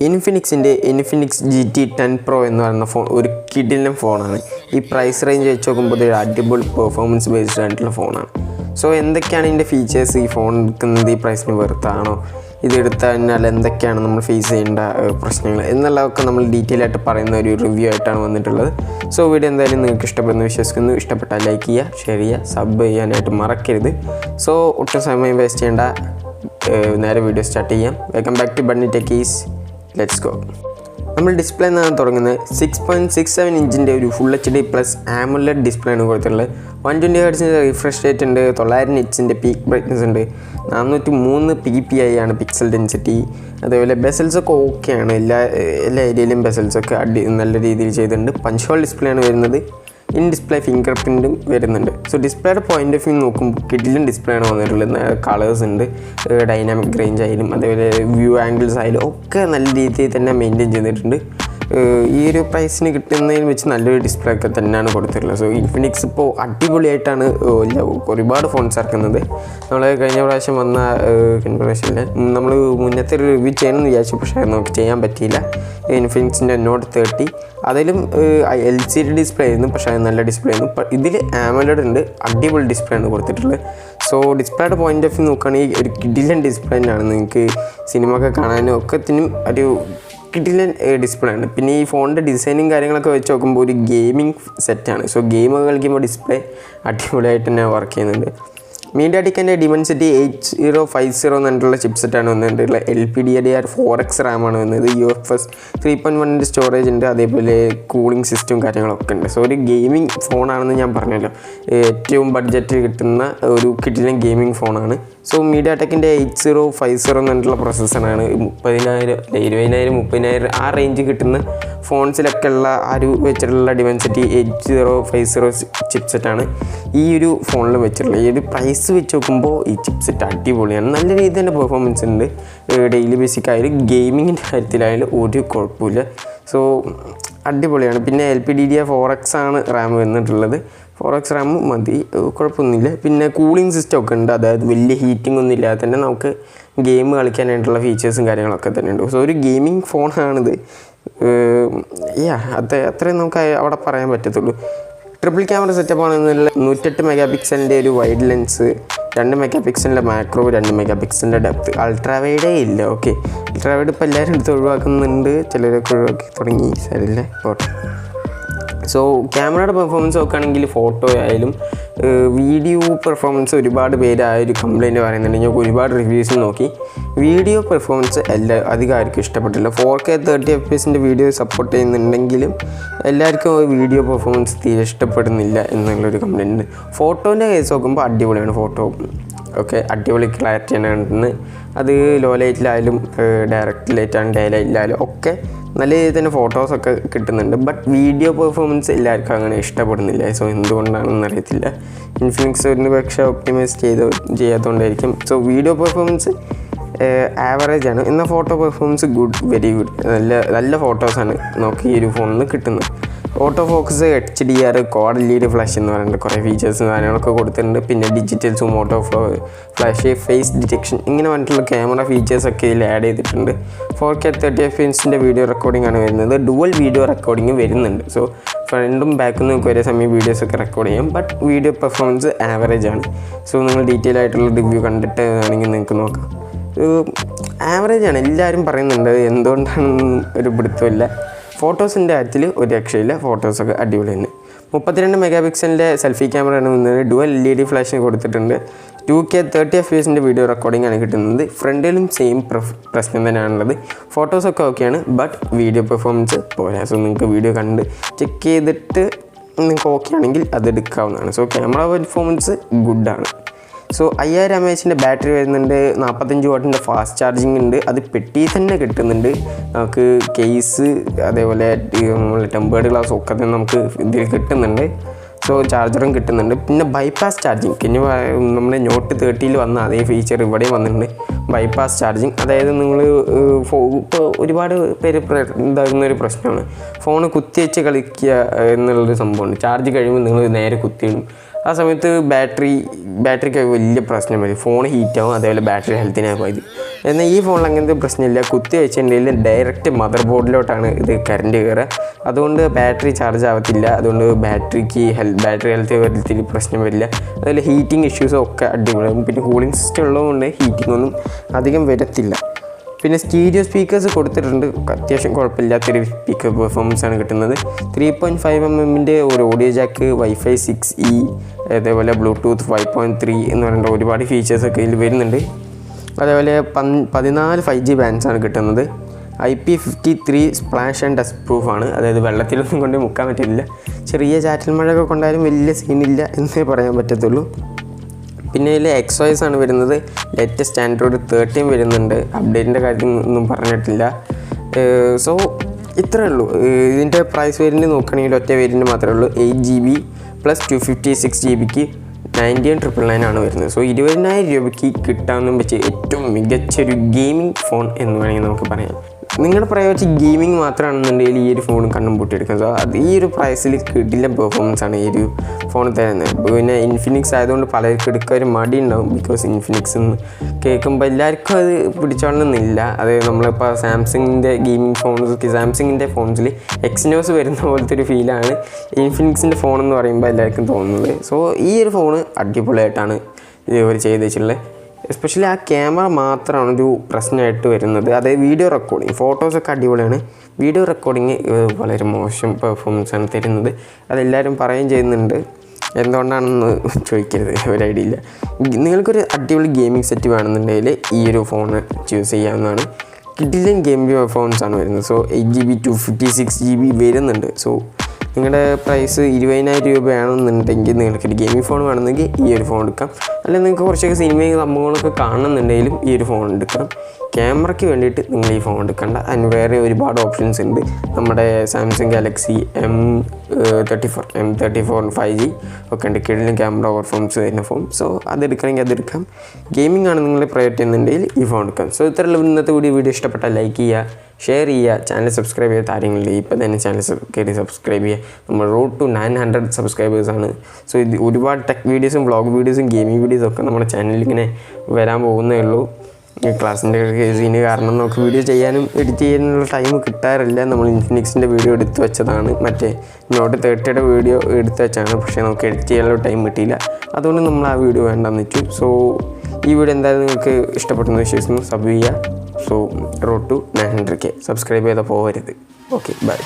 Infinix GT 10 Pro എന്ന് പറയുന്ന phone ഒരു കിടിലൻ ഫോണാണ്. ഈ പ്രൈസ് റേഞ്ച് വെച്ച് നോക്കുമ്പോൾ ഒരു അടിപൊളി പെർഫോമൻസ് ബേസ്ഡ് ആയിട്ടുള്ള ഫോണാണ്. സോ എന്തൊക്കെയാണ് ഇതിൻ്റെ ഫീച്ചേഴ്സ്, ഈ ഫോൺ എടുക്കുന്നത് ഈ പ്രൈസിന് വെറുത്താണോ, ഇത് എടുത്തു കഴിഞ്ഞാൽ എന്തൊക്കെയാണ് നമ്മൾ ഫേസ് ചെയ്യേണ്ട പ്രശ്നങ്ങൾ എന്നുള്ളതൊക്കെ നമ്മൾ ഡീറ്റെയിൽ ആയിട്ട് പറയുന്ന ഒരു റിവ്യൂ ആയിട്ടാണ് വന്നിട്ടുള്ളത്. സോ വീഡിയോ എന്തായാലും നിങ്ങൾക്ക് ഇഷ്ടപ്പെടുന്ന വിശ്വസിക്കുന്നു. ഇഷ്ടപ്പെട്ടാൽ ലൈക്ക് ചെയ്യുക, ഷെയർ ചെയ്യുക, സബ് ചെയ്യാനായിട്ട് മറക്കരുത്. സോ ഒട്ടും സമയം വേസ്റ്റ് ചെയ്യേണ്ട, നേരെ വീഡിയോ സ്റ്റാർട്ട് ചെയ്യാം. Welcome back to MediaTek. Let's go. നമ്മൾ ഡിസ്പ്ലേ എന്നാണ് തുടങ്ങുന്നത്. 6.67 ഇഞ്ചിൻ്റെ ഒരു full HD plus AMOLED display ആണ് കൊടുത്തിട്ടുള്ളത്. 120 Hz റിഫ്രഷ് റേറ്റ് ഉണ്ട്, 900 nits പീക്ക് ബ്രൈറ്റ്നസ് ഉണ്ട്, 403 ppi ആണ് പിക്സൽ ഡെൻസിറ്റി. അതേപോലെ ബെസൽസൊക്കെ ഓക്കെയാണ്, എല്ലാ ഏരിയയിലും ബെസൽസൊക്കെ നല്ല രീതിയിൽ ചെയ്തിട്ടുണ്ട്. പഞ്ച് ഹോൾ ഡിസ്പ്ലേ ആണ് വരുന്നത്. ഇൻ ഡിസ്പ്ലേ ഫിംഗർ പ്രിൻറ്റും വരുന്നുണ്ട്. സോ ഡിസ്പ്ലേയുടെ പോയിൻ്റ് ഓഫ് വ്യൂ നോക്കുമ്പോൾ കിഡിലും ഡിസ്പ്ലേ ആണ് വന്നിട്ടുള്ളത്. കളേഴ്സ് ഉണ്ട്, ഡൈനാമിക് റേഞ്ച് ആയാലും അതേപോലെ വ്യൂ ആംഗിൾസ് ആയാലും ഒക്കെ നല്ല രീതിയിൽ തന്നെ മെയിൻറ്റെയിൻ ചെയ്തിട്ടുണ്ട്. ഈ ഒരു പ്രൈസിന് കിട്ടുന്നതിന് വെച്ച് നല്ലൊരു ഡിസ്പ്ലേ ഒക്കെ തന്നെയാണ് കൊടുത്തിട്ടുള്ളത്. സോ ഇൻഫിനിക്സ് ഇപ്പോൾ അടിപൊളിയായിട്ടാണ് ഒരുപാട് ഫോൺസ് ഇറക്കുന്നത്. നമ്മൾ കഴിഞ്ഞ പ്രാവശ്യം വന്ന നമ്മൾ മുന്നത്തെ ഒരു റിവ്യൂ ചെയ്യണമെന്ന് വിചാരിച്ചു, പക്ഷേ നമുക്ക് ചെയ്യാൻ പറ്റിയില്ല. ഇൻഫിനിക്സിൻ്റെ നോട്ട് 30 അതിലും LCD ഡിസ്പ്ലേ ആയിരുന്നു, പക്ഷേ അത് നല്ല ഡിസ്പ്ലേ ആയിരുന്നു. ഇതിൽ AMOLED ഉണ്ട്, അടിപൊളി ഡിസ്പ്ലേ ആണ് കൊടുത്തിട്ടുള്ളത്. സോ ഡിസ്പ്ലേയുടെ പോയിൻ്റ് ഓഫ് വ്യൂ നോക്കുകയാണെങ്കിൽ ഒരു കിഡിലൻ ഡിസ്പ്ലേ തന്നെയാണ്. നിങ്ങൾക്ക് സിനിമ ഒക്കെ കാണാനും ഒക്കത്തിനും ഒരു കിഡിലൻ ഡിസ്പ്ലേ ആണ്. പിന്നെ ഈ ഫോണിൻ്റെ ഡിസൈനും കാര്യങ്ങളൊക്കെ വെച്ച് നോക്കുമ്പോൾ ഒരു ഗെയിമിംഗ് സെറ്റാണ്. സോ ഗെയിം കളിക്കുമ്പോൾ ഡിസ്പ്ലേ അടിപൊളിയായിട്ട് തന്നെ വർക്ക് ചെയ്യുന്നുണ്ട്. MediaTek Dimensity 8050 എന്നുള്ള ചിപ്സെറ്റാണ് വന്നിട്ടുള്ള. LPDDR 4x റാമാണ് വന്നത്. UFS 3.1 സ്റ്റോറേജ് ഉണ്ട്, അതേപോലെ കൂളിംഗ് സിസ്റ്റവും കാര്യങ്ങളൊക്കെ ഉണ്ട്. സോ ഒരു ഗെയിമിംഗ് ഫോണാണെന്ന് ഞാൻ പറഞ്ഞല്ലോ, ഏറ്റവും ബഡ്ജറ്റിൽ കിട്ടുന്ന ഒരു കിഡിലൻ ഗെയിമിംഗ് ഫോണാണ്. സോ MediaTekൻ്റെ 8050 എന്നുള്ള പ്രോസസ്സറാണ്. 30,000 20,000 30,000 ആ റേഞ്ച് കിട്ടുന്ന ഫോൺസിലൊക്കെ ഉള്ള ആ ഒരു വെച്ചിട്ടുള്ള Dimensity 8050 ചിപ്സെറ്റാണ് ഈ ഒരു ഫോണിൽ വെച്ചിട്ടുള്ളത്. ഈ ഒരു പ്രൈസ് വെച്ച് നോക്കുമ്പോൾ ഈ ചിപ്സെറ്റ് അടിപൊളിയാണ്, നല്ല രീതിയിൽ തന്നെ പെർഫോമൻസ് ഉണ്ട്. ഡെയിലി ബേസിക് ആയാലും ഗെയിമിങ്ങിൻ്റെ കാര്യത്തിലായാലും ഒരു കുഴപ്പമില്ല. സോ അടിപൊളിയാണ്. പിന്നെ LPDDR 4x ആണ് റാം വന്നിട്ടുള്ളത്. 4x റാം മതി, കുഴപ്പമൊന്നുമില്ല. പിന്നെ കൂളിംഗ് സിസ്റ്റം ഒക്കെ ഉണ്ട്, അതായത് വലിയ ഹീറ്റിംഗ് ഒന്നും ഇല്ലാതെ തന്നെ നമുക്ക് ഗെയിം കളിക്കാനായിട്ടുള്ള ഫീച്ചേഴ്സും കാര്യങ്ങളൊക്കെ തന്നെ ഉണ്ട്. സോ ഒരു ഗെയിമിംഗ് ഫോണാണിത്. അത്രയും നമുക്ക് അവിടെ പറയാൻ പറ്റത്തുള്ളൂ. ട്രിപ്പിൾ ക്യാമറ സെറ്റപ്പാണെന്നുള്ള 108 മെഗാ ഒരു wide lens, 2 mega macro, 2 mega depth. Ultra വൈഡേ ഇല്ല. ഓക്കെ, അൾട്രാ വൈഡ് ഇപ്പോൾ എല്ലാവരും എടുത്ത് ഒഴിവാക്കുന്നുണ്ട്, ചിലരൊക്കെ ഒഴിവാക്കി തുടങ്ങി. ശരിയല്ലേ, പോട്ടെ. സോ ക്യാമറയുടെ പെർഫോമൻസ് നോക്കുകയാണെങ്കിൽ ഫോട്ടോ ആയാലും വീഡിയോ പെർഫോമൻസ് ഒരുപാട് പേര് ആ ഒരു കംപ്ലയിൻറ്റ് പറയുന്നുണ്ട്. ഞാൻ ഒരുപാട് റിവ്യൂസ് നോക്കി, വീഡിയോ പെർഫോമൻസ് അധികം ആർക്കും ഇഷ്ടപ്പെട്ടില്ല. 4K 30 FPS വീഡിയോ സപ്പോർട്ട് ചെയ്യുന്നുണ്ടെങ്കിലും എല്ലാവർക്കും വീഡിയോ പെർഫോമൻസ് തീരെ ഇഷ്ടപ്പെടുന്നില്ല എന്നുള്ളൊരു കംപ്ലയിൻ്റ് ഉണ്ട്. ഫോട്ടോൻ്റെ കേസ് നോക്കുമ്പോൾ അടിപൊളിയാണ്. ഫോട്ടോ ഓക്കെ, അടിപൊളി ക്ലാരിറ്റിയാണ് കിട്ടുന്നത്. അത് ലോ ലൈറ്റിലായാലും ഡയറക്റ്റ് ലൈറ്റാണ്, ഡേ ലൈറ്റിലായാലും ഒക്കെ നല്ല രീതിയിൽ തന്നെ ഫോട്ടോസൊക്കെ കിട്ടുന്നുണ്ട്. ബട്ട് വീഡിയോ പെർഫോമൻസ് എല്ലാവർക്കും അങ്ങനെ ഇഷ്ടപ്പെടുന്നില്ല. സോ എന്തുകൊണ്ടാണെന്ന് അറിയത്തില്ല. ഇൻഫിനിക്സ് ഒരു പക്ഷേ ഒപ്റ്റിമൈസ് ചെയ്യാത്തതുകൊണ്ടായിരിക്കും. സോ വീഡിയോ പെർഫോമൻസ് ആവറേജ് ആണ്, എന്നാൽ photo performance good, very good. നല്ല ഫോട്ടോസാണ് നമുക്ക് ഈ ഒരു ഫോണിൽ നിന്ന് കിട്ടുന്നത്. Auto focus, HDR, quad LED flash എന്ന് പറയുന്നത് കുറേ ഫീച്ചേഴ്സും കാര്യങ്ങളൊക്കെ കൊടുത്തിട്ടുണ്ട്. പിന്നെ digital zoom, auto flash, face detection, ഇങ്ങനെ പറഞ്ഞിട്ടുള്ള ക്യാമറ ഫീച്ചേഴ്സൊക്കെ ഇതിൽ ആഡ് ചെയ്തിട്ടുണ്ട്. 4K 30 FPS വീഡിയോ റെക്കോർഡിംഗ് ആണ് വരുന്നത്. ഡുവൽ വീഡിയോ റെക്കോർഡിംഗ് വരുന്നുണ്ട്. സോ ഫ്രണ്ടും ബാക്കിൽ നിന്ന് ഒരേ സമയം വീഡിയോസൊക്കെ റെക്കോർഡ് ചെയ്യാം. ബട്ട് വീഡിയോ പെർഫോമൻസ് ആവറേജ് ആണ്. സോ നിങ്ങൾ ഡീറ്റെയിൽ ആയിട്ടുള്ള റിവ്യൂ കണ്ടിട്ട് ആണെങ്കിൽ നിങ്ങൾക്ക് നോക്കാം. ആവറേജ് ആണ്, എല്ലാവരും പറയുന്നുണ്ട്. എന്തുകൊണ്ടാണെന്നും ഒരു പിടുത്തമില്ല. ഫോട്ടോസിൻ്റെ കാര്യത്തിൽ ഒരു രക്ഷയില്ല, ഫോട്ടോസൊക്കെ അടിപൊളി തന്നെ. 32 മെഗാ സെൽഫി ക്യാമറയാണ് വന്നത്. ഡുവൽ LED ഫ്ലാഷിന് കൊടുത്തിട്ടുണ്ട്. 2K 30 FPS വീഡിയോ റെക്കോർഡിംഗ് ആണ് കിട്ടുന്നത്. ഫ്രണ്ടിലും സെയിം പ്രശ്നം തന്നെയാണുള്ളത്. ഫോട്ടോസൊക്കെ ഓക്കെയാണ്, ബട്ട് വീഡിയോ പെർഫോമൻസ് പോരാ. സോ നിങ്ങൾക്ക് വീഡിയോ കണ്ട് ചെക്ക് ചെയ്തിട്ട് നിങ്ങൾക്ക് ഓക്കെ ആണെങ്കിൽ അത് എടുക്കാവുന്നതാണ്. സോ ക്യാമറ പെർഫോമൻസ് ഗുഡാണ്. സോ 5000 mAh ബാറ്ററി വരുന്നുണ്ട്. 45 വാട്ടിൻ്റെ ഫാസ്റ്റ് ചാർജിങ് ഉണ്ട്, അത് പെട്ടി തന്നെ കിട്ടുന്നുണ്ട്. നമുക്ക് കേസ് അതേപോലെ ടെമ്പേർഡ് ഗ്ലാസ് ഒക്കെ തന്നെ നമുക്ക് ഇതിൽ കിട്ടുന്നുണ്ട്. സോ ചാർജറും കിട്ടുന്നുണ്ട്. പിന്നെ ബൈപ്പാസ് ചാർജിങ്, പിന്നെ നമ്മുടെ നോട്ട് 30 വന്ന അതേ ഫീച്ചർ ഇവിടെയും വന്നിട്ടുണ്ട്. ബൈപ്പാസ് ചാർജിങ്, അതായത് നിങ്ങൾ ഇപ്പോൾ ഒരുപാട് പേര് ഇതാകുന്നൊരു പ്രശ്നമാണ്, ഫോൺ കുത്തി വെച്ച് കളിക്കുക എന്നുള്ളൊരു സംഭവമുണ്ട്. ചാർജ് കഴിയുമ്പോൾ നിങ്ങൾ നേരെ കുത്തിയിടും. ആ സമയത്ത് ബാറ്ററിക്ക് വലിയ പ്രശ്നം വരും, ഫോൺ ഹീറ്റാവും, അതേപോലെ ബാറ്ററി ഹെൽത്തിനാണ് പോയത്. എന്നാൽ ഈ ഫോണിൽ അങ്ങനത്തെ പ്രശ്നമില്ല. കുത്തി വെച്ചിട്ടുണ്ടെങ്കിൽ ഡയറക്റ്റ് മദർ ബോർഡിലോട്ടാണ് ഇത് കറണ്ട് കയറുക. അതുകൊണ്ട് ബാറ്ററി ചാർജ് ആവത്തില്ല. അതുകൊണ്ട് ബാറ്ററി ഹെൽത്ത് വലിയ പ്രശ്നം വരില്ല. അതുപോലെ ഹീറ്റിംഗ് ഇഷ്യൂസും ഒക്കെ അടിപൊളിയാകും. പിന്നെ കൂളിംഗ് സിസ്റ്റം ഉള്ളതുകൊണ്ട് ഹീറ്റിംഗ് ഒന്നും അധികം വരത്തില്ല. പിന്നെ സ്റ്റീരിയോ സ്പീക്കേഴ്സ് കൊടുത്തിട്ടുണ്ട്. അത്യാവശ്യം കുഴപ്പമില്ലാത്തൊരു സ്പീക്കർ പെർഫോമൻസ് ആണ് കിട്ടുന്നത്. 3.5mm ഒരു ഓഡിയോ ജാക്ക്, Wi-Fi 6E, അതേപോലെ ബ്ലൂടൂത്ത് 5.3 എന്ന് പറയുന്ന ഒരുപാട് ഫീച്ചേഴ്സൊക്കെ ഇതിൽ വരുന്നുണ്ട്. അതേപോലെ 14 5G ബാൻഡ്സാണ് കിട്ടുന്നത്. IP53 splash and dust പ്രൂഫാണ്. അതായത് വെള്ളത്തിലൊന്നും കൊണ്ട് മുക്കാൻ പറ്റില്ല. ചെറിയ ചാറ്റൽ മഴയൊക്കെ കൊണ്ടാലും വലിയ സീനില്ല എന്നേ പറയാൻ പറ്റത്തുള്ളൂ. പിന്നെ ഇതിൽ XOS ആണ് വരുന്നത്. ലേറ്റസ്റ്റ് ആൻഡ്രോയിഡ് 13 വരുന്നുണ്ട്. അപ്ഡേറ്റിൻ്റെ കാര്യം ഒന്നും പറഞ്ഞിട്ടില്ല. സോ ഇത്രയേ ഉള്ളൂ. ഇതിൻ്റെ പ്രൈസ് വേരിയൻറ്റ് നോക്കുകയാണെങ്കിൽ ഒറ്റ വേരിയൻറ്റ് മാത്രമേ ഉള്ളൂ. 8GB + 256GBക്ക് 99,999 ആണ് വരുന്നത്. സോ 20,000 രൂപയ്ക്ക് കിട്ടാമെന്നും വെച്ച് ഏറ്റവും മികച്ചൊരു ഗെയിമിംഗ് ഫോൺ എന്ന് വേണമെങ്കിൽ നമുക്ക് പറയാം. നിങ്ങളുടെ പ്രയോറിറ്റി ഗെയിമിംഗ് മാത്രമാണെന്നുണ്ടെങ്കിൽ ഈ ഒരു ഫോൺ കണ്ണും പൂട്ടിയെടുക്കാം. സോ അത് ഈ ഒരു പ്രൈസിൽ കിട്ടില്ല പെർഫോമൻസാണ് ഈ ഒരു ഫോൺ തരുന്നത്. പിന്നെ ഇൻഫിനിക്സ് ആയതുകൊണ്ട് പലർക്കും എടുക്കാൻ ഒരു മടി ഉണ്ടാവും. ബിക്കോസ് ഇൻഫിനിക്സ് എന്ന് കേൾക്കുമ്പോൾ എല്ലാവർക്കും അത് പിടിച്ചോളണമെന്നില്ല. അത് നമ്മളിപ്പോൾ സാംസങ്ങിൻ്റെ ഫോൺസിൽ എക്സിനോസ് വരുന്ന പോലത്തെ ഒരു ഫീലാണ് ഇൻഫിനിക്സിൻ്റെ ഫോൺ എന്ന് പറയുമ്പോൾ എല്ലാവർക്കും തോന്നുന്നത്. സോ ഈ ഒരു ഫോണ് അടിപൊളിയായിട്ടാണ് ഇവർ ചെയ്ത് വെച്ചിട്ടുള്ളത്. എസ്പെഷ്യലി ആ ക്യാമറ മാത്രമാണ് ഒരു പ്രശ്നമായിട്ട് വരുന്നത്. അതായത് വീഡിയോ റെക്കോർഡിങ്, ഫോട്ടോസൊക്കെ അടിപൊളിയാണ്. വീഡിയോ റെക്കോർഡിങ് വളരെ മോശം പെർഫോമൻസാണ് തരുന്നത്. അതെല്ലാവരും പറയുകയും ചെയ്യുന്നുണ്ട്. എന്തുകൊണ്ടാണെന്ന് ചോദിക്കരുത്, ഒരു ഐഡിയ ഇല്ല. നിങ്ങൾക്കൊരു അടിപൊളി ഗെയിമിംഗ് സെറ്റ് വേണമെന്നുണ്ടെങ്കിൽ ഈ ഒരു ഫോൺ ചൂസ് ചെയ്യാവുന്നതാണ്. കിഡിലൻ ഗെയിമിംഗ് പെർഫോമൻസാണ് വരുന്നത്. സോ 8GB 256GB വരുന്നുണ്ട്. സോ നിങ്ങളുടെ പ്രൈസ് 20,000 രൂപയാണെന്നുണ്ടെങ്കിൽ നിങ്ങൾക്കൊരു ഗെയിമിംഗ് ഫോൺ വേണമെന്നെങ്കിൽ ഈ ഒരു ഫോൺ എടുക്കാം. അല്ലെങ്കിൽ നിങ്ങൾക്ക് കുറച്ചൊക്കെ സിനിമയും സംഭവങ്ങളൊക്കെ കാണുന്നുണ്ടെങ്കിലും ഈ ഒരു ഫോൺ എടുക്കണം. ക്യാമറയ്ക്ക് വേണ്ടിയിട്ട് നിങ്ങൾ ഈ ഫോൺ എടുക്കണ്ട. അതിന് വേറെ ഒരുപാട് ഓപ്ഷൻസ് ഉണ്ട്. നമ്മുടെ സാംസങ് ഗാലക്സി M34 5G ഒക്കെ ഉണ്ട്. കിടിലൻ ക്യാമറ പെർഫോമൻസ് തരുന്ന ഫോൺ. സോ അതെടുക്കണമെങ്കിൽ അതെടുക്കാം. ഗെയിമിംഗ് ആണ് നിങ്ങൾ പ്രയോറിറ്റി എന്നുണ്ടെങ്കിൽ ഈ ഫോൺ എടുക്കാം. സോ ഇത്രയുള്ള ഇന്നത്തെ വീഡിയോ ഇഷ്ടപ്പെട്ടാൽ ലൈക്ക് ചെയ്യുക, ഷെയർ ചെയ്യുക, ചാനൽ സബ്സ്ക്രൈബ് ചെയ്യാത്ത കാര്യങ്ങളിൽ ഇപ്പോൾ തന്നെ ചാനൽ കയറി സബ്സ്ക്രൈബ് ചെയ്യുക. നമ്മൾ റോഡ് ടു 900 സബ്സ്ക്രൈബേഴ്സാണ്. സോ ഇത് ഒരുപാട് ടെക് വീഡിയോസും വ്ളോഗ് വീഡിയോസും ഗെയിമിംഗ് വീഡിയോസും ഒക്കെ നമ്മുടെ ചാനലിൽ ഇങ്ങനെ വരാൻ പോകുന്നേ ഉള്ളൂ. ക്ലാസ്സിൻ്റെ കേസിന് കാരണം നമുക്ക് വീഡിയോ ചെയ്യാനും എഡിറ്റ് ചെയ്യാനുള്ള ടൈം കിട്ടാറില്ല. നമ്മൾ ഇൻഫിനിക്സിൻ്റെ വീഡിയോ എടുത്ത് വെച്ചതാണ്, മറ്റേ നോട്ട് 30യുടെ വീഡിയോ എടുത്ത് വെച്ചാണ്. പക്ഷേ നമുക്ക് എഡിറ്റ് ചെയ്യാനുള്ള ടൈം കിട്ടിയില്ല. അതുകൊണ്ട് നമ്മൾ ആ വീഡിയോ വേണ്ടെന്ന് വെച്ചു. സോ ഈ വീഡിയോ എന്തായാലും നിങ്ങൾക്ക് ഇഷ്ടപ്പെട്ടെന്ന് വിശ്വസിക്കുന്നു. സബ് ചെയ്യുക. So road to 900K subscribe ചെയ്താൽ പോകരുത്. Okay, by.